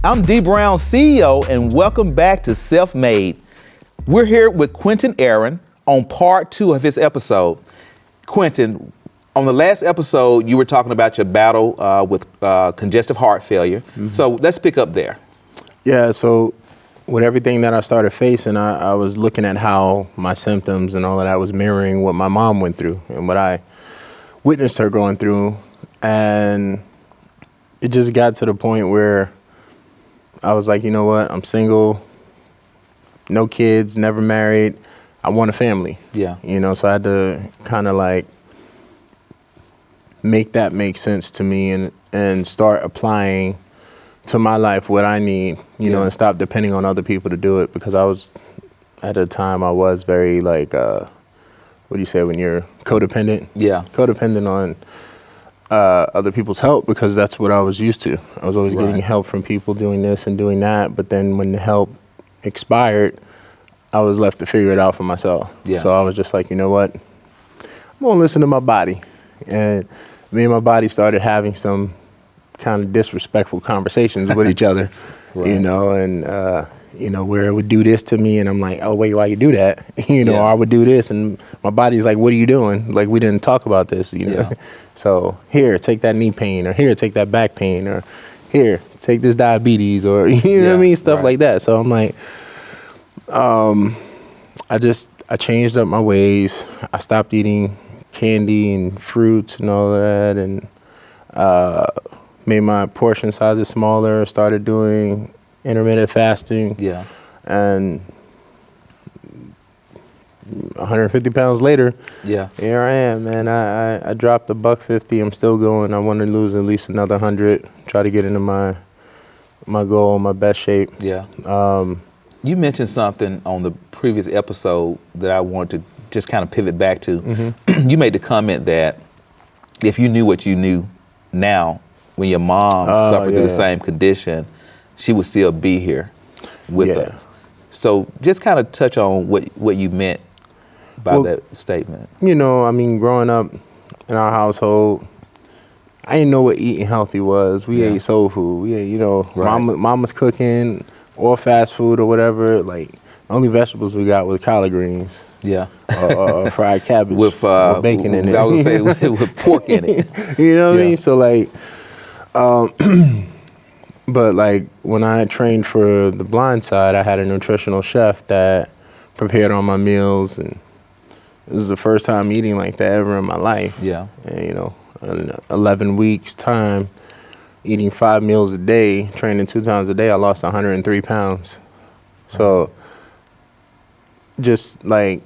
I'm D Brown, CEO, and welcome back to Self-Made. We're here with Quinton Aaron on part 2 of his episode. Quinton, on the last episode, you were talking about your battle with congestive heart failure. Mm-hmm. So let's pick up there. Yeah, so with everything that I started facing, I was looking at how my symptoms and all of that was mirroring what my mom went through and what I witnessed her going through. And it just got to the point where I was like, you know what? I'm single, no kids, never married. I want a family. Yeah. You know, so I had to kind of like make that make sense to me and start applying to my life what I need, you know, and stop depending on other people to do it, because I was, at the time, I was very like, what do you say when you're codependent? Yeah. Codependent on other people's help, because that's what I was used to. I was always getting help from people doing this and doing that, but then when the help expired, I was left to figure it out for myself. Yeah. So I was just like, you know what? I'm gonna listen to my body. And me and my body started having some kind of disrespectful conversations with each other, you know, and, you know, where it would do this to me and I'm like, oh, wait, why you do that? You know, or I would do this and my body's like, what are you doing? Like, we didn't talk about this, you know? So here, take that knee pain, or here, take that back pain, or here, take this diabetes, or, you know what I mean? Stuff like that. So I'm like, I changed up my ways. I stopped eating candy and fruits and all that, and made my portion sizes smaller, started doing intermittent fasting. Yeah. And 150 pounds later, here I am, man. I dropped $150. I'm still going. I want to lose at least another 100, try to get into my goal, my best shape. Yeah. You mentioned something on the previous episode that I wanted to just kind of pivot back to. Mm-hmm. You made the comment that if you knew what you knew now, when your mom suffered through the same condition, she would still be here with us. So just kind of touch on what you meant by that statement. You know, I mean, growing up in our household, I didn't know what eating healthy was. We ate soul food. We ate, you know, mama's cooking or fast food or whatever. Like, the only vegetables we got were collard greens. Yeah. Or fried cabbage with bacon in it. I would say with pork in it. You know what I mean? So like, but like when I trained for The Blind Side, I had a nutritional chef that prepared all my meals, and it was the first time eating like that ever in my life. Yeah. And, you know, in 11 weeks time, eating 5 meals a day, training 2 times a day, I lost 103 pounds. So just like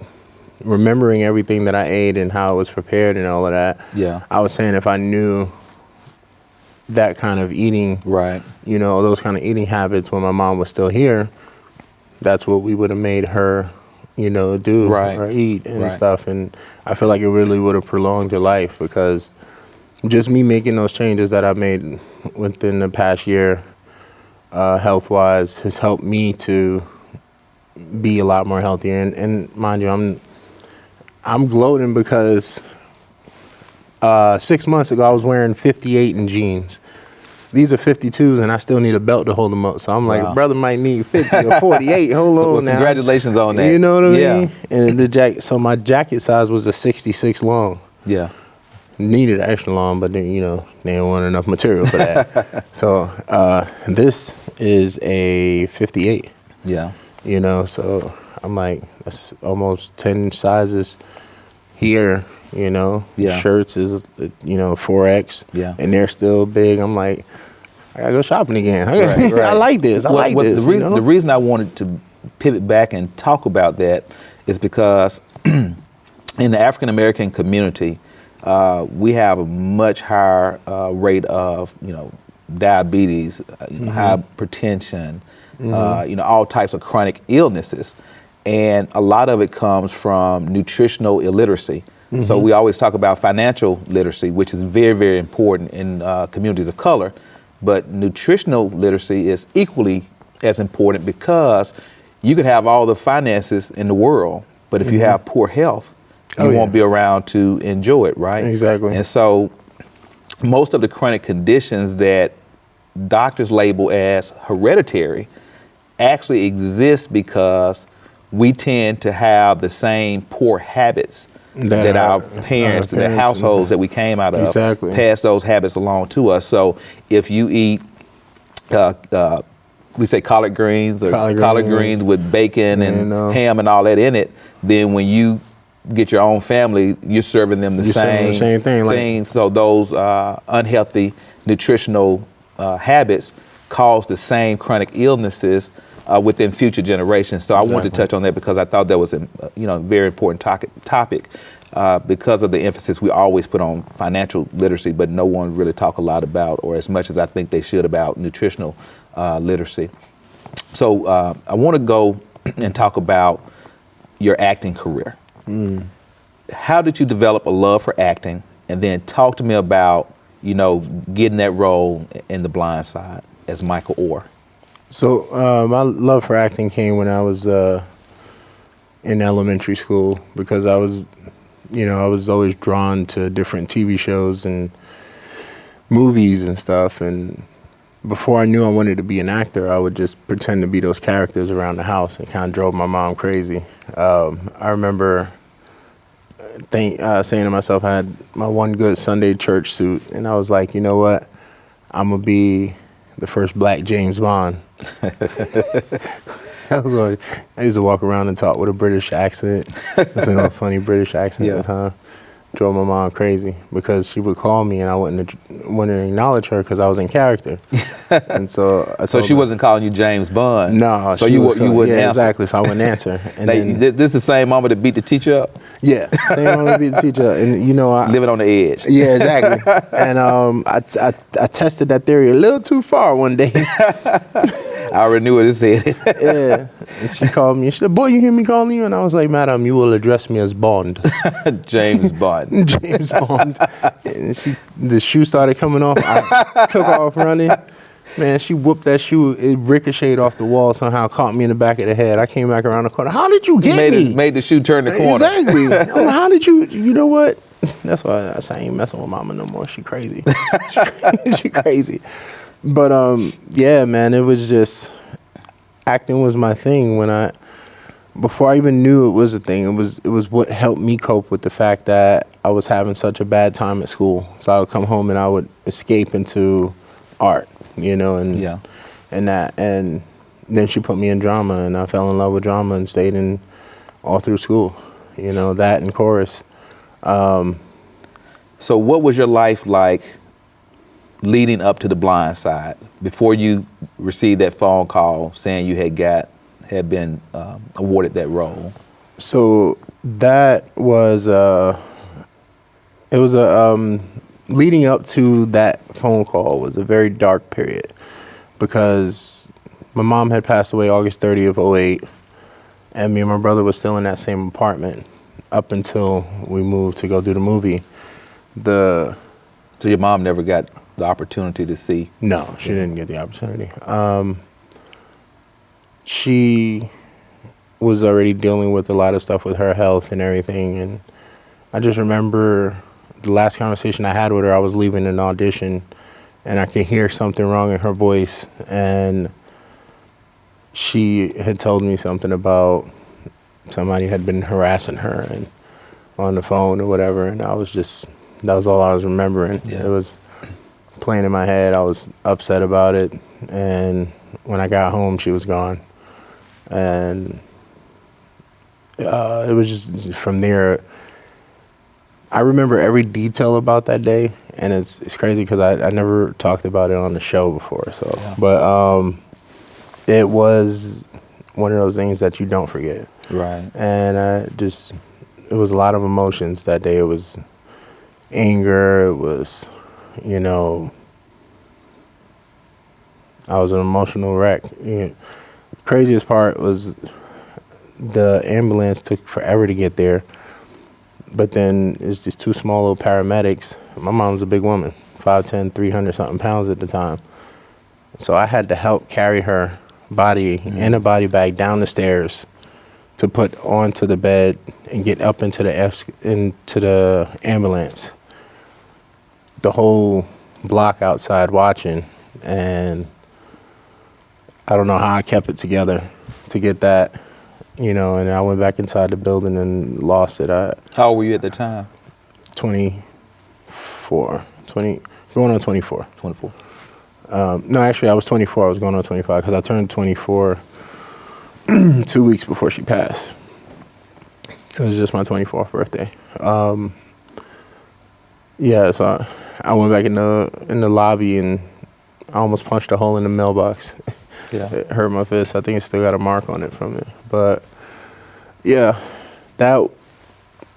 remembering everything that I ate and how it was prepared and all of that. Yeah. I was saying if I knew that kind of eating, you know, those kind of eating habits when my mom was still here, that's what we would have made her, you know, do or eat and stuff. And I feel like it really would have prolonged your life, because just me making those changes that I made within the past year, health-wise, has helped me to be a lot more healthier. And mind you, I'm gloating because 6 months ago I was wearing 58 in jeans. These are 52s and I still need a belt to hold them up. So I'm like, brother might need 50 or 48. Hold on now. Congratulations on that. You know what I mean? And the jacket. So my jacket size was a 66 long. Yeah. Needed extra long, but then, you know, they didn't want enough material for that. So this is a 58. Yeah. You know, so I'm like, that's almost 10 sizes here, you know. Shirts is, you know, 4X. Yeah. And they're still big. I'm like, I gotta go shopping again. I like this. I like this. The reason I wanted to pivot back and talk about that is because in the African American community, we have a much higher rate of, you know, diabetes, hypertension, you know, all types of chronic illnesses. And a lot of it comes from nutritional illiteracy. So we always talk about financial literacy, which is very, very important in communities of color. But nutritional literacy is equally as important, because you could have all the finances in the world, but if you have poor health, you won't be around to enjoy it, right? Exactly. And so most of the chronic conditions that doctors label as hereditary actually exists because we tend to have the same poor habits that our parents, the households that we came out of, pass those habits along to us. So if you eat, we say collard greens or collard greens with bacon and ham and all that in it, then when you get your own family, you're serving them the same thing. So those unhealthy nutritional habits cause the same chronic illnesses within future generations. So I wanted to touch on that because I thought that was a very important topic because of the emphasis we always put on financial literacy, but no one really talk a lot about, or as much as I think they should, about nutritional literacy. So I want to go and talk about your acting career. How did you develop a love for acting? And then talk to me about, getting that role in The Blind Side as Michael Orr. So my love for acting came when I was in elementary school, because I was always drawn to different TV shows and movies and stuff. And before I knew I wanted to be an actor, I would just pretend to be those characters around the house, and kind of drove my mom crazy. I remember saying to myself, I had my one good Sunday church suit, and I was like, you know what? I'm going to be the first black James Bond. I used to walk around and talk with a British accent. Listen to a funny British accent at the time. Drove my mom crazy because she would call me and I wouldn't acknowledge her because I was in character. And so she wasn't calling you James Bond. No. So you wouldn't answer. Exactly. So I wouldn't answer. And this is the same mama that beat the teacher up? Yeah, same mama that beat the teacher up. And living on the edge. Yeah, exactly. And I tested that theory a little too far one day. I already knew what it said. Yeah. And she called me. She said, "Boy, you hear me calling you?" And I was like, "Madam, you will address me as Bond." James Bond. James Bond. And the shoe started coming off. I took off running. Man, she whooped that shoe. It ricocheted off the wall, somehow caught me in the back of the head. I came back around the corner. How did you get me? Made the shoe turn the corner. Exactly. Like, how did you know what? That's why I say I ain't messing with mama no more. She crazy. She crazy. But yeah, man, it was just, acting was my thing before I even knew it was a thing. It was what helped me cope with the fact that I was having such a bad time at school. So I would come home and I would escape into art, and then she put me in drama, and I fell in love with drama and stayed in all through school, that and chorus. So what was your life like leading up to The Blind Side, before you received that phone call saying you had been awarded that role? So that was leading up to that phone call was a very dark period, because my mom had passed away August 30th of 2008, and me and my brother was still in that same apartment up until we moved to go do the movie. So your mom never got the opportunity to see? No, she didn't get the opportunity. She was already dealing with a lot of stuff with her health and everything, and I just remember the last conversation I had with her, I was leaving an audition, and I could hear something wrong in her voice, and she had told me something about somebody had been harassing her and on the phone or whatever, and that was all I was remembering. Yeah. It was playing in my head. I was upset about it, and when I got home, she was gone, and it was just from there. I remember every detail about that day, and it's crazy because I never talked about it on the show before. So, yeah. But it was one of those things that you don't forget. Right. And it was a lot of emotions that day. It was anger. It was, I was an emotional wreck. The craziest part was the ambulance took forever to get there. But then it's just two small little paramedics. My mom's a big woman, 5'10", 300-something pounds at the time. So I had to help carry her body in a body bag down the stairs to put onto the bed and get up into the ambulance. The whole block outside watching, and I don't know how I kept it together to get that, you know, and I went back inside the building and lost it. How old were you at the time? 24, going on 24. 24. No, actually, I was 24. I was going on 25 because I turned 24 2 weeks before she passed. It was just my 24th birthday. Yeah, so I went back in the lobby and I almost punched a hole in the mailbox. Yeah. It hurt my fist. I think it still got a mark on it from it. But yeah, that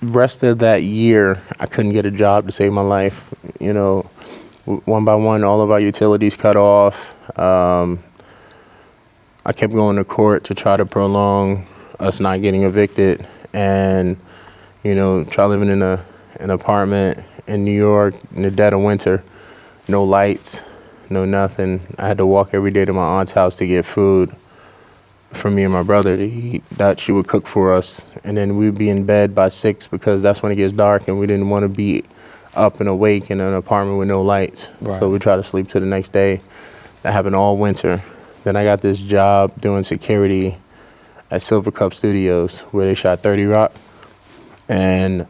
rest of that year, I couldn't get a job to save my life. You know, one by one, all of our utilities cut off. I kept going to court to try to prolong us not getting evicted, and you know, try living in an apartment in New York in the dead of winter, no lights, no nothing. I had to walk every day to my aunt's house to get food for me and my brother to eat that she would cook for us, and then we'd be in bed by 6 because that's when it gets dark, and we didn't want to be up and awake in an apartment with no lights. Right. So we try to sleep till the next day. That happened all winter. Then I got this job doing security at Silver Cup Studios where they shot 30 Rock, and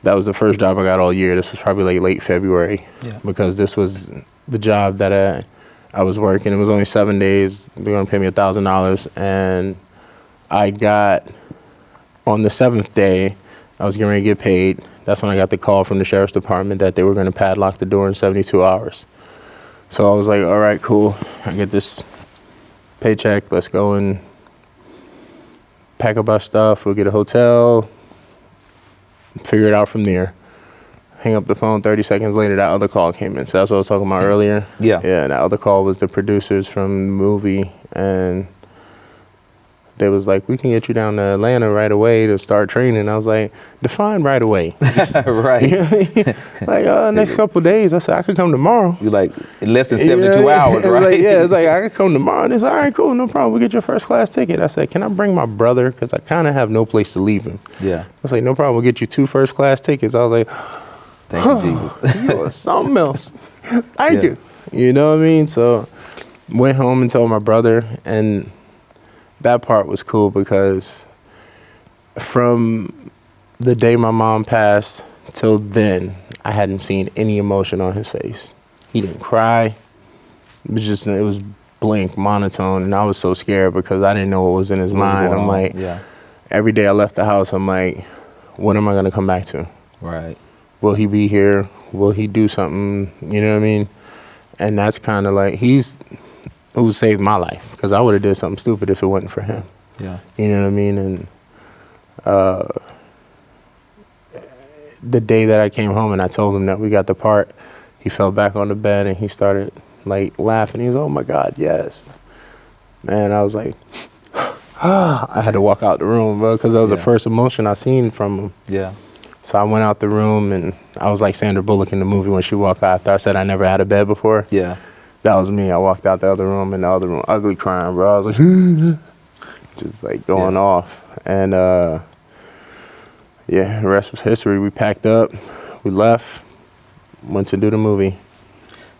that was the first job I got all year. This was probably like late February, because this was the job that I was working. It was only 7 days. They're gonna pay me $1,000, and I got, on the 7th day, I was getting ready to get paid. That's when I got the call from the sheriff's department that they were gonna padlock the door in 72 hours. So I was like, all right, cool. I get this paycheck. Let's go and pack up our stuff. We'll get a hotel, figure it out from there. Hang up the phone. 30 seconds later, that other call came in. So that's what I was talking about earlier. Yeah. Yeah, that other call was the producers from the movie, and they was like, we can get you down to Atlanta right away to start training. I was like, define right away. Right. Like, next couple of days. I said, I could come tomorrow. You're like, in less than 72 hours, right? Like, yeah, it's like, I could come tomorrow. And it's all right, cool, no problem. We'll get your first class ticket. I said, can I bring my brother? Because I kind of have no place to leave him. Yeah. I was like, no problem. We'll get you 2 first class tickets. I was like, thank you, Jesus. you are something else. Thank you. You know what I mean? So went home and told my brother, and that part was cool because from the day my mom passed till then, I hadn't seen any emotion on his face. He didn't cry. It was blank, monotone, and I was so scared because I didn't know what was in his mind. I'm like, every day I left the house, I'm like, what am I going to come back to? Right. Will he be here? Will he do something? You know what I mean? And that's kind of like, he's who saved my life, because I would have did something stupid if it wasn't for him. Yeah. You know what I mean? And the day that I came home and I told him that we got the part, he fell back on the bed and he started like laughing. He was, oh my God, yes. Man, I was like, I had to walk out the room, bro, because that was the first emotion I seen from him. Yeah. So I went out the room and I was like Sandra Bullock in the movie when she walked out after I said I never had a bed before. Yeah. That was me. I walked out the other room, in the other room, ugly crying, bro. I was like, just like going off. And the rest was history. We packed up, we left, went to do the movie.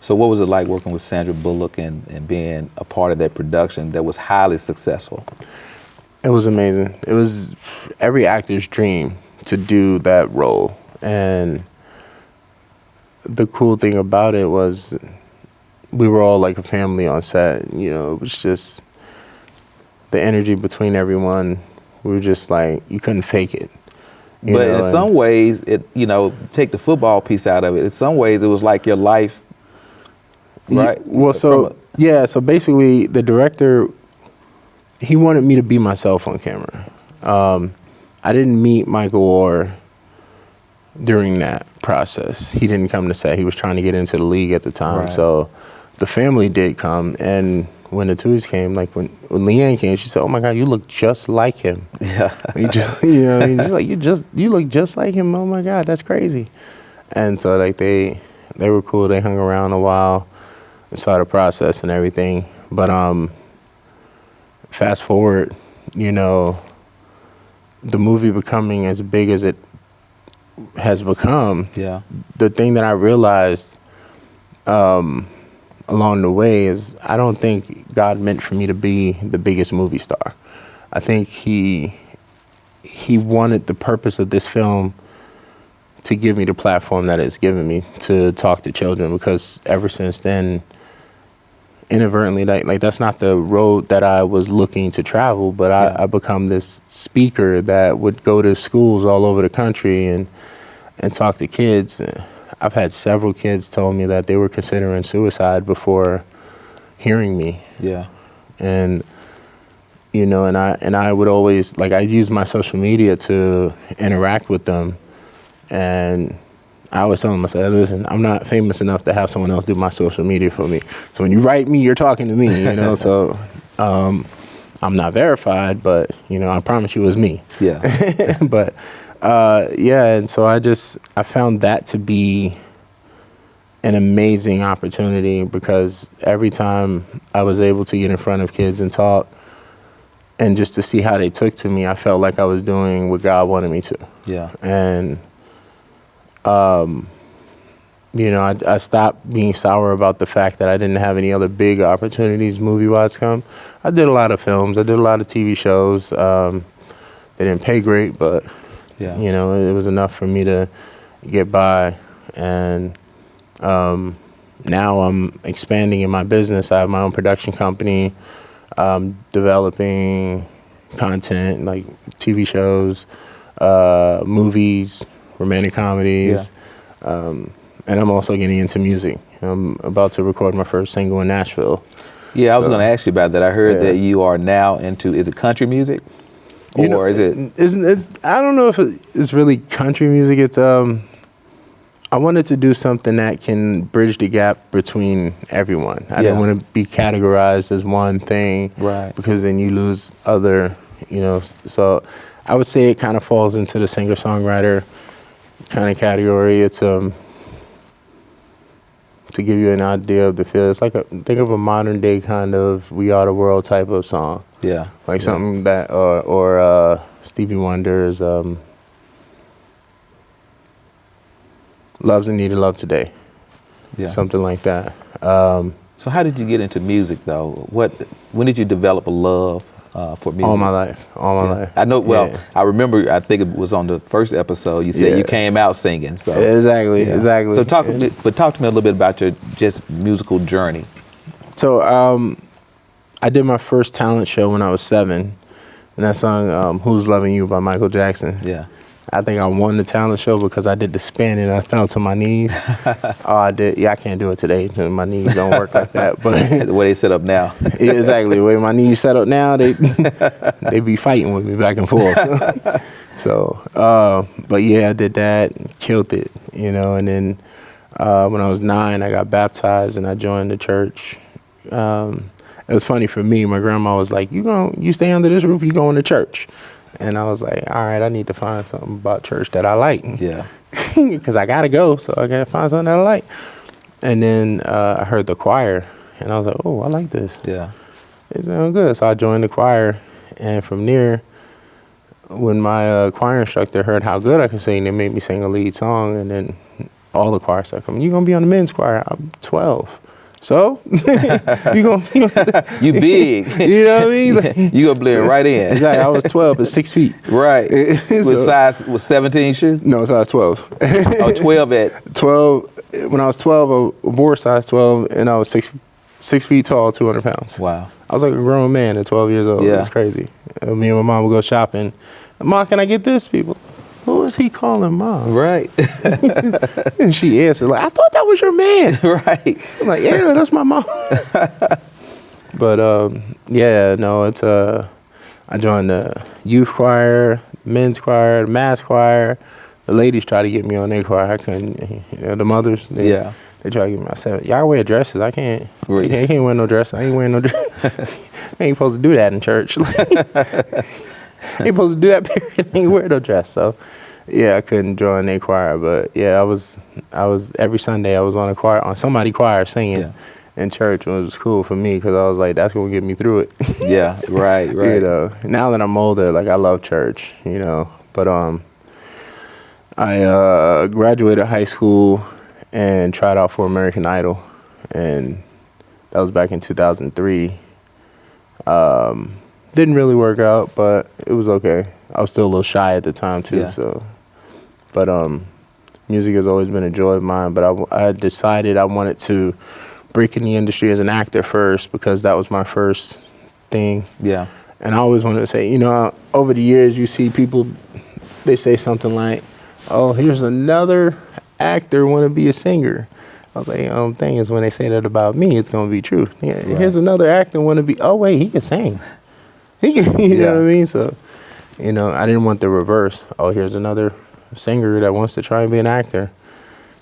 So what was it like working with Sandra Bullock and being a part of that production that was highly successful? It was amazing. It was every actor's dream to do that role. And the cool thing about it was we were all like a family on set. You know, it was just the energy between everyone. We were just like, you couldn't fake it. But in some ways, take the football piece out of it. In some ways, it was like your life, right? Well, so basically the director, he wanted me to be myself on camera. I didn't meet Michael Orr during that process. He didn't come to set. He was trying to get into the league at the time. Right. So the family did come, and when the twos came, like when Leanne came, she said, "Oh my God, you look just like him." Yeah. You know what I mean? She's like, you look just like him. Oh my God, that's crazy. And so like they were cool. They hung around a while and saw the process and everything. But fast forward, the movie becoming as big as it has become. Yeah. The thing that I realized along the way is I don't think God meant for me to be the biggest movie star. I think he wanted the purpose of this film to give me the platform that it's given me to talk to children, because ever since then, inadvertently, like that's not the road that I was looking to travel, but I become this speaker that would go to schools all over the country and talk to kids. I've had several kids tell me that they were considering suicide before hearing me. Yeah. And you know, and I would always, like, I use my social media to interact with them, and I always tell them, I said, listen, I'm not famous enough to have someone else do my social media for me. So when you write me, you're talking to me, you know. So I'm not verified, but you know, I promise you, it's me. Yeah. But and so I found that to be an amazing opportunity, because every time I was able to get in front of kids and talk, and just to see how they took to me, I felt like I was doing what God wanted me to. Yeah. And, you know, I stopped being sour about the fact that I didn't have any other big opportunities movie-wise come. I did a lot of films. I did a lot of TV shows. They didn't pay great, but, you know, it was enough for me to get by. And now I'm expanding in my business. I have my own production company. Developing content like TV shows, movies, romantic comedies, and I'm also getting into music. I'm about to record my first single in Nashville. Yeah, I was going to ask you about that. I heard that you are now into, is it country music? Or you know, is it? It's, I don't know if it's really country music. It's I wanted to do something that can bridge the gap between everyone. I didn't want to be categorized as one thing, right? Because then you lose other, you know. So I would say it kind of falls into the singer-songwriter kind of category. It's to give you an idea of the feel. It's like think of a modern day kind of "We Are the World" type of song. Yeah, like something that or Stevie Wonder's. Love's in Need of Love Today. Yeah. Something like that. So how did you get into music though? When did you develop a love for music? All my life. I know, I remember, I think it was on the first episode, you said you came out singing. So Exactly. So talk to me a little bit about your just musical journey. So I did my first talent show when I was 7, and that song, Who's Loving You by Michael Jackson. Yeah. I think I won the talent show because I did the spin and I fell to my knees. I did. Yeah, I can't do it today. My knees don't work like that. But the way they set up now. Exactly. The way my knees set up now, they be fighting with me back and forth. So, but yeah, I did that, killed it, you know. And then when I was 9, I got baptized and I joined the church. It was funny for me. My grandma was like, "You stay under this roof, you going to church." And I was like, all right, I need to find something about church that I like. Yeah. Because I got to go, so I got to find something that I like. And then I heard the choir, and I was like, oh, I like this. Yeah. It sounded good. So I joined the choir, and from there, when my choir instructor heard how good I could sing, they made me sing a lead song, and then all the choir started coming, "You going to be on the men's choir?" I'm 12. So you big. You know what I mean? Like, you gonna blend right in. Exactly. I was 12 at 6 feet. Right. With 17 shoes? No, size 12. Oh, 12 at 12. When I was 12, I wore size 12, and I was 6 feet tall, 200 pounds. Wow. I was like a grown man at 12 years old. Yeah. That's crazy. Me and my mom would go shopping. "Mom, can I get this?" People, who is he calling mom? Right. And she answered, like, "I thought that was your man." Right. I'm like, "Yeah, that's my mom." But it's I joined the youth choir, men's choir, the mass choir. The ladies tried to get me on their choir. I couldn't. You know, the mothers. They tried to get me. I said, "Y'all wear dresses. I can't. Right. I can't wear no dress. I ain't wearing no dress. I ain't supposed to do that in church." Ain't supposed to do that, period. Ain't wear no dress. So, yeah, I couldn't join their choir. But yeah, I was every Sunday I was on somebody choir singing in church, and it was cool for me because I was like, that's gonna get me through it. Yeah, right. You know, now that I'm older, like I love church, you know. But I graduated high school and tried out for American Idol, and That was back in 2003. Didn't really work out, but it was okay. I was still a little shy at the time too. Yeah. So, but music has always been a joy of mine. But I decided I wanted to break in the industry as an actor first, because that was my first thing. Yeah. And I always wanted to say, over the years, you see people, they say something like, "Oh, here's another actor want to be a singer." I was like, thing is, when they say that about me, it's gonna be true. Yeah, Right. Here's another actor want to be. Oh wait, he can sing. He can, you know what I mean? So, I didn't want the reverse. Oh, here's another singer that wants to try and be an actor.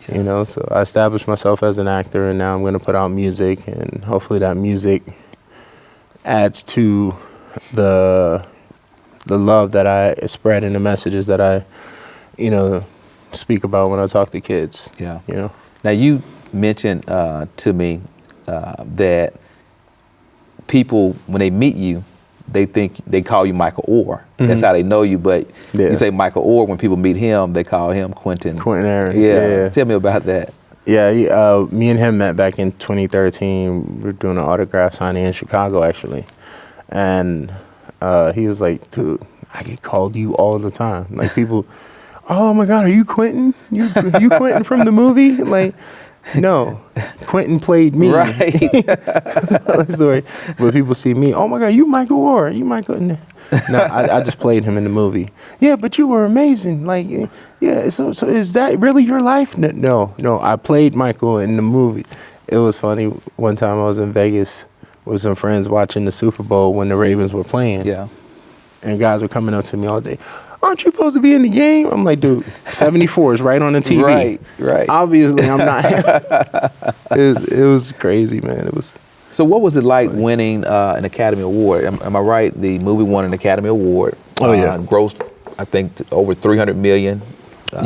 So I established myself as an actor, and now I'm gonna put out music, and hopefully that music adds to the love that I spread and the messages that I, speak about when I talk to kids. Yeah. Now you mentioned to me that people, when they meet you, they call you Michael Orr. Mm-hmm. That's how they know you. But you say Michael Orr, when people meet him, they call him Quinton Aaron. Yeah. Tell me about that. Yeah, me and him met back in 2013. We were doing an autograph signing in Chicago, actually. And he was like, "Dude, I get called you all the time." Like, people, "Oh my God, are you Quinton? You Quinton from the movie?" Like, no, Quinton played me. Right. Story. But people see me, "Oh my God, you Michael Orr? You Michael?" No, I just played him in the movie. "Yeah, but you were amazing." Like, yeah. So is that really your life? No. I played Michael in the movie. It was funny. One time I was in Vegas with some friends watching the Super Bowl when the Ravens were playing. Yeah. And guys were coming up to me all day. "Aren't you supposed to be in the game?" I'm like, "Dude, 74 is right on the TV." Right. Obviously, I'm not. It was crazy, man. It was. So what was it like winning an Academy Award? Am I right? The movie won an Academy Award. Oh, yeah. Grossed, I think, over $300 million. At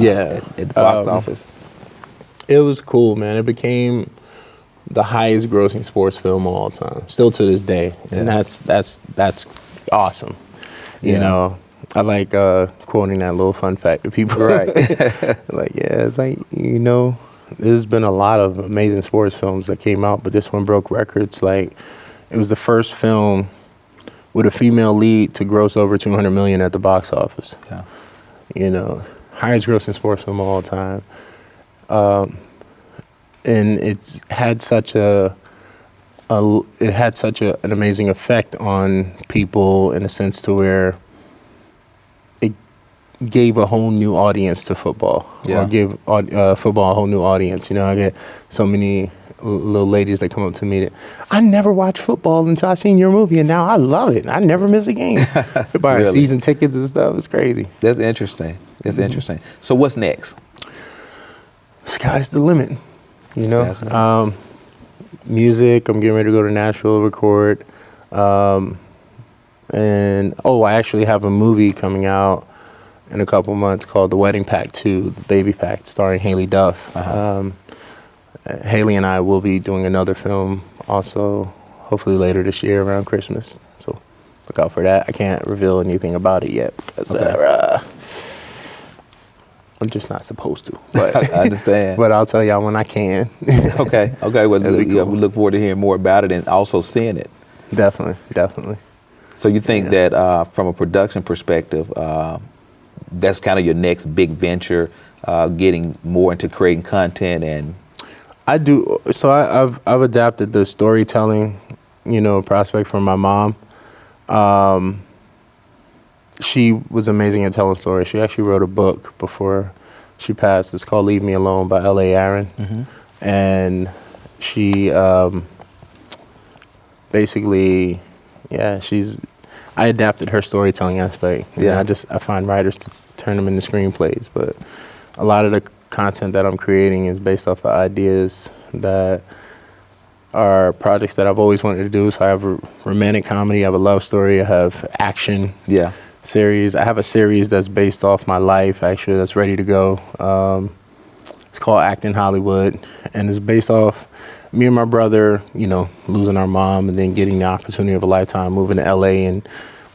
the box office. It was cool, man. It became the highest grossing sports film of all time, still to this day. And that's awesome. I like quoting that little fun fact to people. Right. Like, it's like, there's been a lot of amazing sports films that came out, but this one broke records. Like, it was the first film with a female lead to gross over $200 million at the box office. Yeah. Highest grossing sports film of all time. And it's had such an amazing effect on people, in a sense to where it gave a whole new audience to football. Yeah. Or give football a whole new audience. I get so many little ladies that come up to me that, "I never watched football until I seen your movie, and now I love it. I never miss a game." They're buying Really? season tickets and stuff. It's crazy. That's interesting. Interesting. So what's next? Sky's the limit. Music. I'm getting ready to go to Nashville, record. And I actually have a movie coming out in a couple months called The Wedding Pact 2, The Baby Pact, starring Haley Duff. Uh-huh. Haley and I will be doing another film also, hopefully later this year around Christmas. So look out for that. I can't reveal anything about it yet because I'm just not supposed to. But I understand. But I'll tell y'all when I can. Okay. Well, Cool. we look forward to hearing more about it and also seeing it. Definitely. So you think that from a production perspective, that's kind of your next big venture, getting more into creating content and. I do. So I've adapted the storytelling, prospect from my mom. She was amazing at telling stories. She actually wrote a book before she passed. It's called Leave Me Alone by S02E12. Mm-hmm. And she basically, I adapted her storytelling aspect. I find writers to turn them into screenplays, but a lot of the content that I'm creating is based off of ideas that are projects that I've always wanted to do. So I have a romantic comedy, I have a love story, I have action series. I have a series that's based off my life, actually, that's ready to go. It's called Acting Hollywood, and it's based off me and my brother, losing our mom and then getting the opportunity of a lifetime, moving to LA and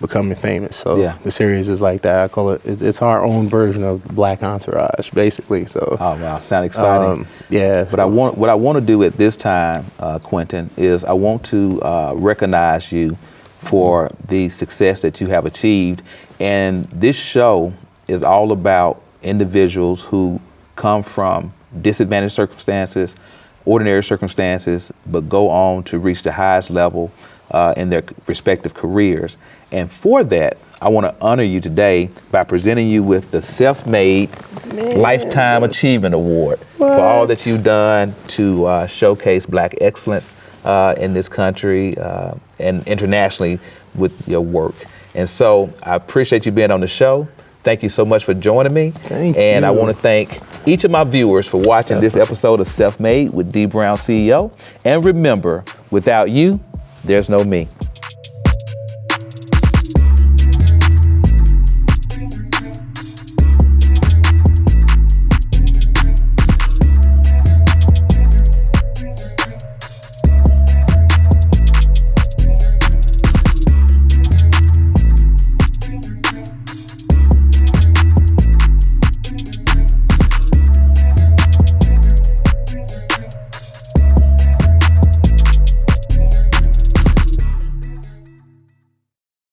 becoming famous. So Yeah. the series is like that. I call it, it's our own version of Black Entourage, basically. So Oh wow, sound exciting. yeah. But what I want to do at this time, Quinton, is I want to recognize you for the success that you have achieved. And this show is all about individuals who come from disadvantaged circumstances, ordinary circumstances, but go on to reach the highest level in their respective careers. And for that, I want to honor you today by presenting you with the Self-Made Lifetime Achievement Award for all that you've done to showcase Black excellence in this country and internationally with your work. And so I appreciate you being on the show. Thank you so much for joining me. Thank and you. I want to thank each of my viewers for watching this episode of Self-Made with D. Brown CEO. And remember, without you, there's no me.